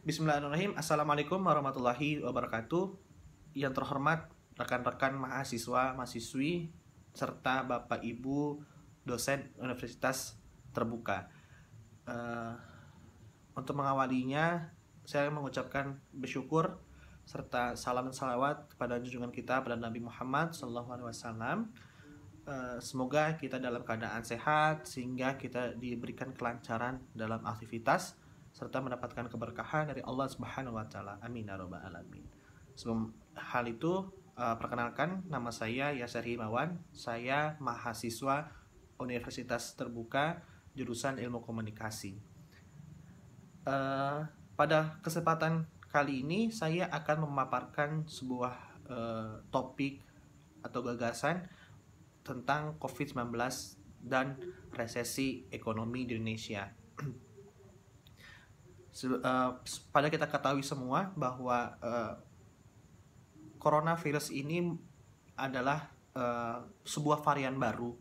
Bismillahirrahmanirrahim. Assalamualaikum warahmatullahi wabarakatuh. Yang terhormat rekan-rekan mahasiswa, mahasiswi, serta Bapak Ibu dosen Universitas Terbuka. Eh, untuk mengawalinya, saya mengucapkan bersyukur serta salam dan salawat kepada junjungan kita pada Nabi Muhammad SAW. Semoga kita dalam keadaan sehat sehingga kita diberikan kelancaran dalam aktivitas serta mendapatkan keberkahan dari Allah Subhanahu wa taala. Amin ya rabbal alamin. Sebelum hal itu, perkenalkan, nama saya Yasir Himawan. Saya mahasiswa Universitas Terbuka jurusan Ilmu Komunikasi. Pada kesempatan kali ini saya akan memaparkan sebuah topik atau gagasan tentang COVID-19 dan resesi ekonomi di Indonesia. Pada kita ketahui semua bahwa coronavirus ini adalah sebuah varian baru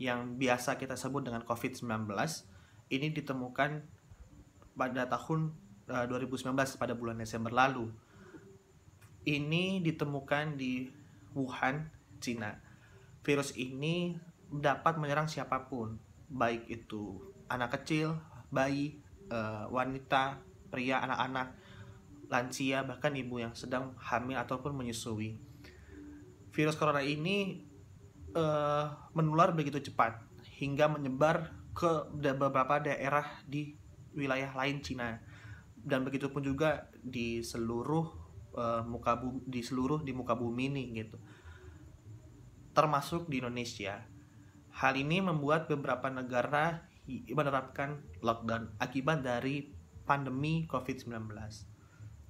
yang biasa kita sebut dengan COVID-19. Ini ditemukan pada tahun 2019 pada bulan Desember lalu. Ini ditemukan di Wuhan, Cina. Virus ini dapat menyerang siapapun, baik itu anak kecil, bayi, wanita, pria, anak-anak, lansia, bahkan ibu yang sedang hamil ataupun menyusui. Virus corona ini menular begitu cepat hingga menyebar ke beberapa daerah di wilayah lain Cina, dan begitu pun juga di seluruh muka bumi ini gitu, termasuk di Indonesia. Hal ini membuat beberapa negara menerapkan lockdown akibat dari pandemi COVID-19.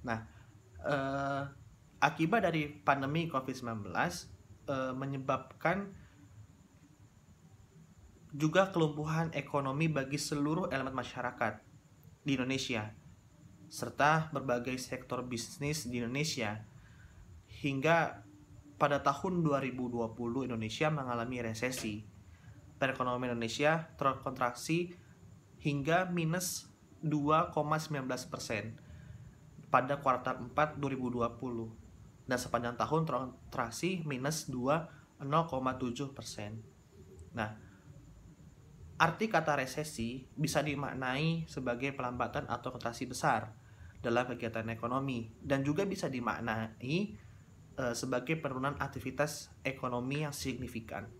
Nah, akibat dari pandemi COVID-19 menyebabkan juga kelumpuhan ekonomi bagi seluruh elemen masyarakat di Indonesia, serta berbagai sektor bisnis di Indonesia. Hingga pada tahun 2020 Indonesia mengalami resesi. Perekonomian Indonesia terkontraksi hingga minus 2,19% pada kuartal 4 2020, dan sepanjang tahun terkontraksi minus 0,7%. Nah, arti kata resesi bisa dimaknai sebagai pelambatan atau kontraksi besar dalam kegiatan ekonomi, dan juga bisa dimaknai sebagai penurunan aktivitas ekonomi yang signifikan.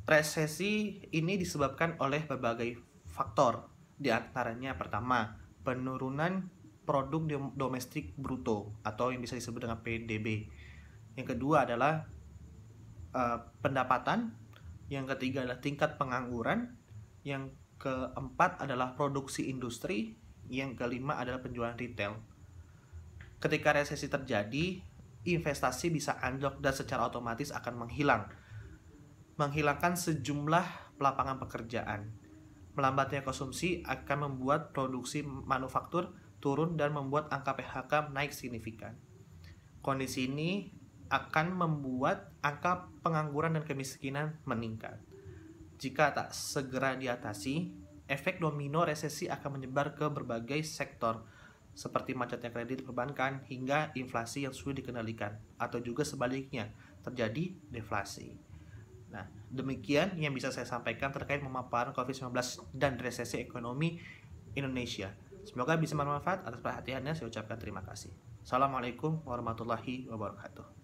Resesi ini disebabkan oleh berbagai faktor, di antaranya pertama, penurunan produk domestik bruto atau yang bisa disebut dengan PDB. Yang kedua adalah pendapatan, yang ketiga adalah tingkat pengangguran, yang keempat adalah produksi industri, yang kelima adalah penjualan retail. Ketika resesi terjadi, investasi bisa anjlok dan secara otomatis akan menghilangkan sejumlah lapangan pekerjaan. Melambatnya konsumsi akan membuat produksi manufaktur turun dan membuat angka PHK naik signifikan. Kondisi ini akan membuat angka pengangguran dan kemiskinan meningkat. Jika tak segera diatasi, efek domino resesi akan menyebar ke berbagai sektor, seperti macetnya kredit perbankan hingga inflasi yang sulit dikendalikan, atau juga sebaliknya terjadi deflasi. Nah, demikian yang bisa saya sampaikan terkait pemaparan COVID-19 dan resesi ekonomi Indonesia. Semoga bisa bermanfaat. Atas perhatiannya saya ucapkan terima kasih. Assalamualaikum warahmatullahi wabarakatuh.